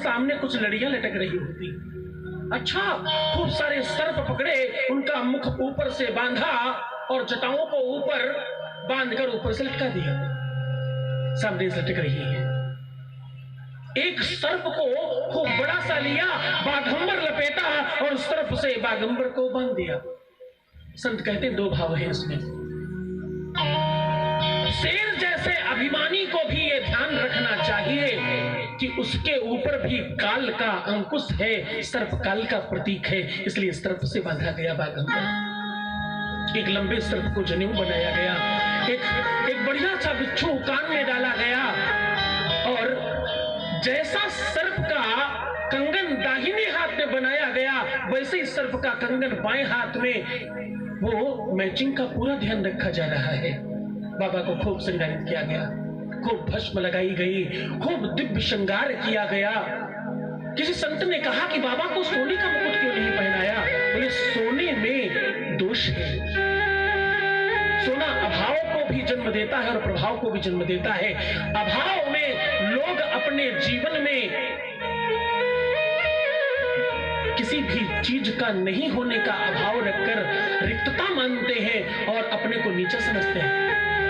सामने कुछ लड़ियां लटक रही होती। अच्छा, खूब सारे सर्प पकड़े, उनका मुख ऊपर से बांधा और जटाओं को ऊपर बांधकर ऊपर से लटका दिया। सामने से लटक रही है। एक सर्प को खूब बड़ा सा लिया, बाघंबर लपेटा और सर्प से बाघंबर को बांध दिया। संत कहते दो भाव है इसमें। शेर जैसे अभिमानी को भी ये ध्यान रखना चाहिए कि उसके ऊपर भी काल का अंकुश है, सर्प काल का प्रतीक है, इसलिए सर्प से बांधा गया बाघंबर। एक लंबे सर्प को जनेऊ बनाया गया, एक बढ़िया सा बिच्छू कान में डाला गया और जैसा सर्प का कंगन दाहिने हाथ में बनाया गया, वैसे ही सर्प का कंगन बाएं हाथ में, वो मैचिंग का पूरा ध्यान रखा जा रहा है। बाबा को खूब श्रृंगारित किया गया, खूब भस्म लगाई गई, खूब दिव्य श्रृंगार किया गया। किसी संत ने कहा कि बाबा को सोने का मुकुट क्यों नहीं पहनाया? बोले सोने में दोष है। सोना अभाव को भी जन्म देता है और प्रभाव को भी जन्म देता है। अभाव में लोग अपने जीवन में किसी भी चीज का नहीं होने का अभाव रखकर रिक्तता मानते हैं और अपने को नीचा समझते हैं,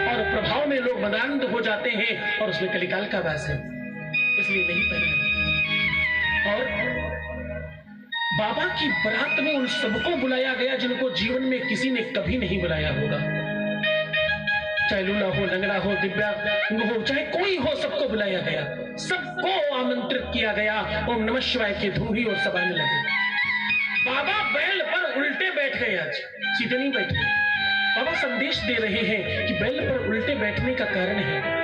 और प्रभाव में लोग मदान्ध हो जाते हैं और उसमें कलिकाल का वास है, इसलिए नहीं पहना। और बाबा की बारात में उन सबको बुलाया गया जिनको जीवन में किसी ने कभी नहीं बुलाया होगा। चाहे लूला हो, लंगड़ा हो, दिव्यांग हो, चाहे कोई हो, सबको बुलाया गया, सबको आमंत्रित किया गया। ओम नमः शिवाय की धूम हुई और सब आने लगे। बाबा बैल पर उल्टे बैठ गए, आज सीधे नहीं बैठे। बाबा संदेश दे रहे हैं कि बैल पर उल्टे बैठने का कारण है।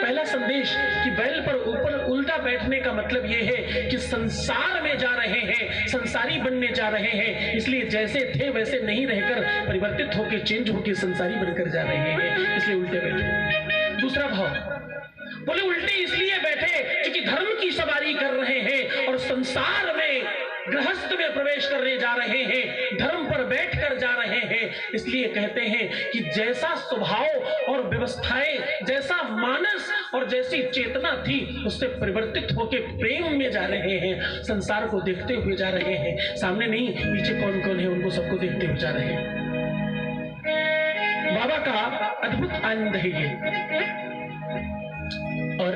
पहला संदेश कि बैल पर ऊपर उल्टा बैठने का मतलब यह है कि संसार में जा रहे हैं, संसारी बनने जा रहे हैं, इसलिए जैसे थे वैसे नहीं रहकर परिवर्तित होकर, चेंज होकर संसारी बनकर जा रहे हैं, इसलिए उल्टे बैठे। दूसरा भाव, बोले उल्टे इसलिए बैठे क्योंकि धर्म की सवारी कर रहे हैं और संसार में गृहस्थ में प्रवेश करने जा रहे हैं, धर्म पर बैठ कर जा रहे हैं, इसलिए कहते हैं कि जैसा स्वभाव और व्यवस्थाएं, जैसा मानस और जैसी चेतना थी उससे परिवर्तित होकर प्रेम में जा रहे हैं, संसार को देखते हुए जा रहे हैं, सामने नहीं पीछे कौन कौन है उनको सबको देखते हुए जा रहे हैं। बाबा का अद्भुत आनंद है ये, और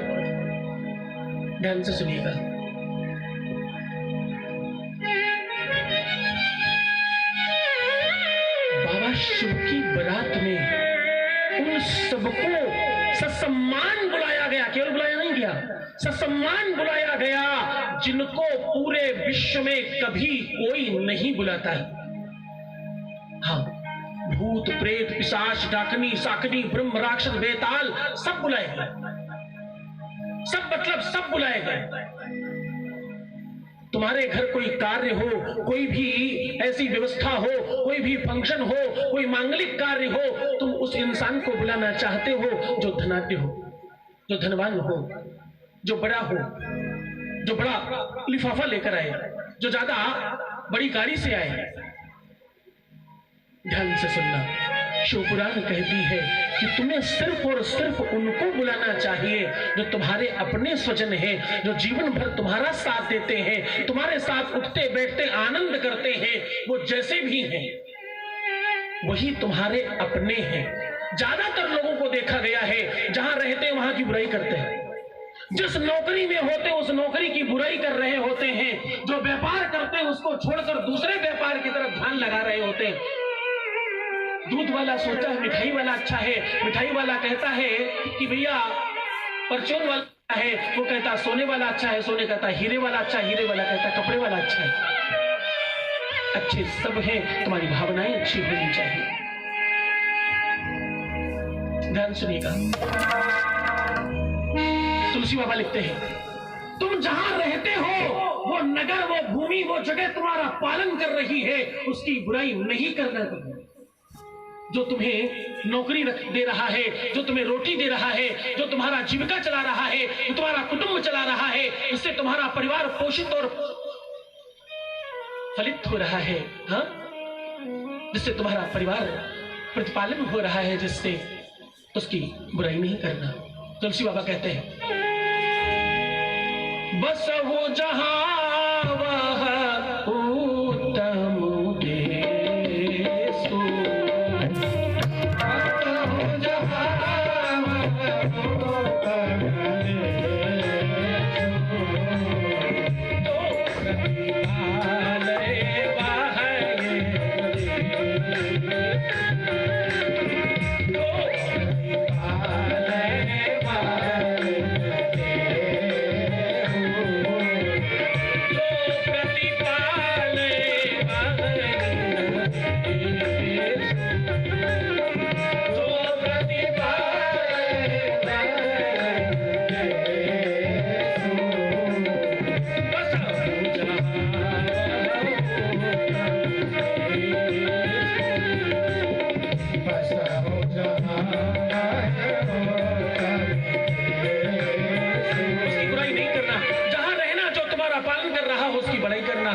ध्यान से सुनिएगा। बाबा शिव की बारात में उन सबको ससम्मान ससम्मान बुलाया गया, केवल बुलाया नहीं गया, ससम्मान बुलाया गया, जिनको पूरे विश्व में कभी कोई नहीं बुलाता है। हाँ, भूत प्रेत पिशाच डाकनी साकनी ब्रह्म राक्षस बेताल सब बुलाए गए, सब मतलब सब बुलाए गए। तुम्हारे घर कोई कार्य हो, कोई भी ऐसी व्यवस्था हो, कोई भी फंक्शन हो, कोई मांगलिक कार्य हो, तुम उस इंसान को बुलाना चाहते हो जो धनाढ्य हो, जो धनवान हो, जो बड़ा हो, जो बड़ा लिफाफा लेकर आए, जो ज्यादा बड़ी गाड़ी से आए। ध्यान से सुनना, शिवपुराण कहती है कि तुम्हें सिर्फ और सिर्फ उनको बुलाना चाहिए जो तुम्हारे अपने स्वजन हैं, जो जीवन भर तुम्हारा साथ देते हैं, तुम्हारे साथ उठते बैठते आनंद करते हैं, वो जैसे भी हैं वही तुम्हारे अपने हैं। ज्यादातर लोगों को देखा गया है जहां रहते हैं वहां की बुराई करते हैं, जिस नौकरी में होते उस नौकरी की बुराई कर रहे होते हैं, जो व्यापार करते हैं उसको छोड़कर दूसरे व्यापार की तरफ ध्यान लगा रहे होते हैं। दूध वाला सोचता है मिठाई वाला अच्छा है, मिठाई वाला कहता है कि भैया परचून वाला है, वो कहता सोने वाला अच्छा है, सोने कहता हीरे वाला अच्छा है, हीरे वाला कहता कपड़े वाला अच्छा है। अच्छे सब हैं, तुम्हारी भावनाएं अच्छी होनी चाहिए। ध्यान सुनिएगा, तुलसी बाबा लिखते हैं तुम जहां रहते हो वो नगर, वो भूमि, वो जगह तुम्हारा पालन कर रही है, उसकी बुराई नहीं करना चाहिए। जो तुम्हें नौकरी दे रहा है, जो तुम्हें रोटी दे रहा है, जो तुम्हारा जीविका चला रहा है, जो तुम्हारा कुटुंब चला रहा है, इससे तुम्हारा परिवार पोषित और फलित हो रहा है, हाँ, जिससे तुम्हारा परिवार प्रतिपालन हो रहा है, जिससे उसकी बुराई नहीं करना। तुलसी बाबा कहते हैं बस वो जहां वह उत्तम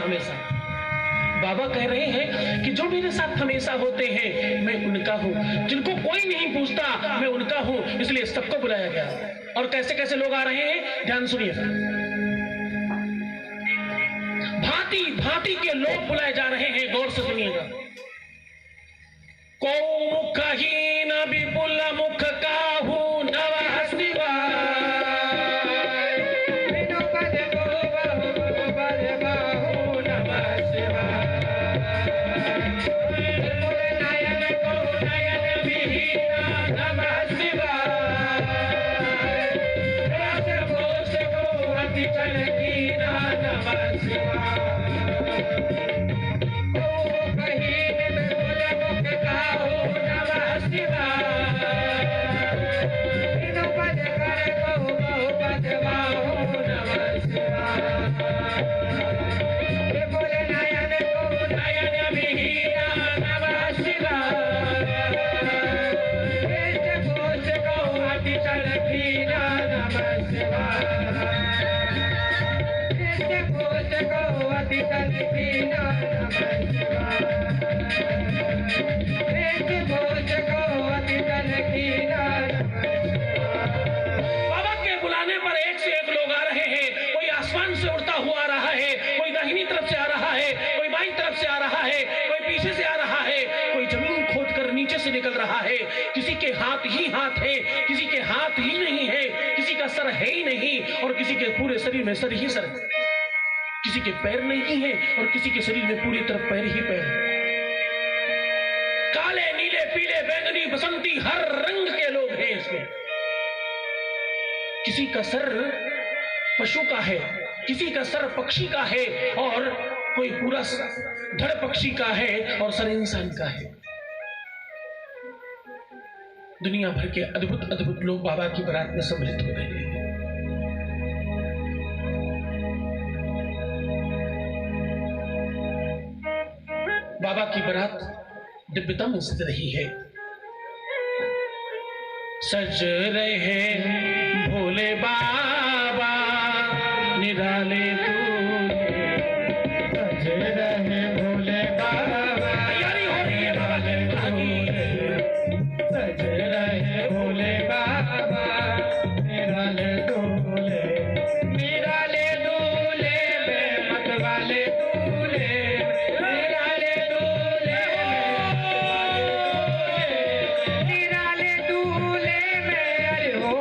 देश, बाबा कह रहे हैं कि जो मेरे साथ हमेशा होते हैं मैं उनका हूं, जिनको कोई नहीं पूछता मैं उनका हूं, इसलिए सबको बुलाया गया। और कैसे कैसे लोग आ रहे हैं, ध्यान सुनिए, भांति भांति के लोग बुलाए जा रहे हैं, गौर से सुनिएगा। को मुखहीन विपुल मुख काहू नमः शिवाय, निकल रहा है, किसी के हाथ ही हाथ है, किसी के हाथ ही नहीं है, किसी का सर है ही नहीं और किसी के पूरे शरीर में सर ही सर, किसी के पैर नहीं है और किसी के शरीर में पूरी तरफ पैर ही पैर। काले नीले पीले बैंगनी बसंती हर रंग के लोग हैं इसमें। किसी का सर पशु का है, किसी का सर पक्षी का है, और कोई पूरा धड़ पक्षी का है और सर इंसान का है। दुनिया भर के अद्भुत अद्भुत लोग बाबा की बारात में सम्मिलित हो रहे हैं। बाबा की बारात दिव्यता में सज रही है। सज रहे भोले बाबा निराले दूल्हे, सज रहे भोले बाबा, तैयारी हो रही है बाबा दूल्हे, सज रहे भोले बाबा निराले दूल्हे, निराले दूल्हे में मतवाले दूल्हे, निराले दूल्हे में निराले दूल्हे में, अरे हो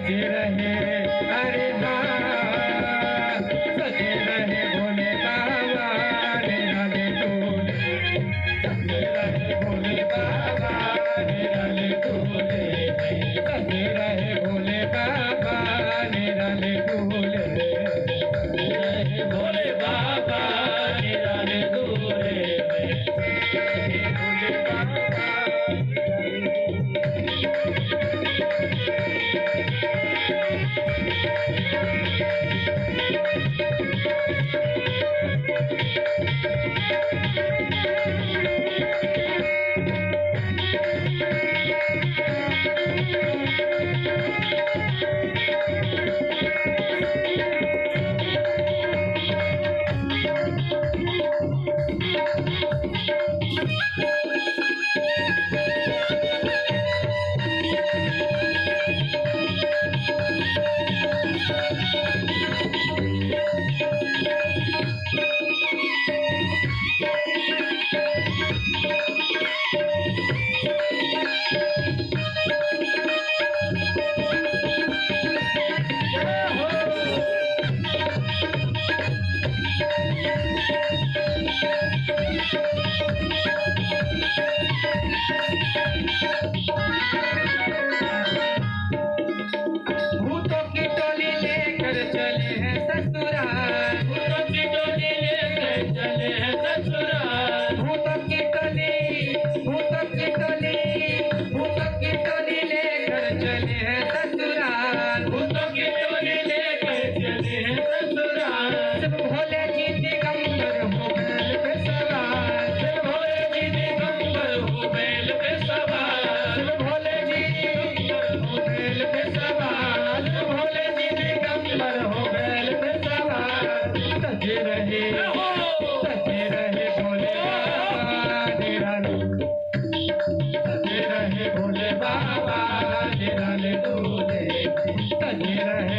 सजे रहे, अरे हाँ सजे रहे भोले बाबा निराले डोले, सजे रहे भोले बाबा निराले डोले, सजे रहे भोले बाबा निराले डोले, सजे रहे भोले बाबा निराले डोले, भोले बाबा। भूतों की टोली लेकर चले हैं ससुराल, भूतों की टोली लेकर चले हैं ससुराल, भूतों की टोली, भूतों की टोली, भूतों की टोली लेकर चले हैं ससुराल, भूतों की टोली लेकर चले हैं ससुराल। सब भोले जी दिगंबर हो बैल पे सवार, सब भोले जी दिगंबर हो बैल पे सवार, सब भोले जी दिगंबर हो बैल पे सवार, भोले जी दिगंबर हो बैल पे सवार। सजे रहे भोले बाबा निराले, सजे रहे भोले बाबा निराले डोले, सजे रहे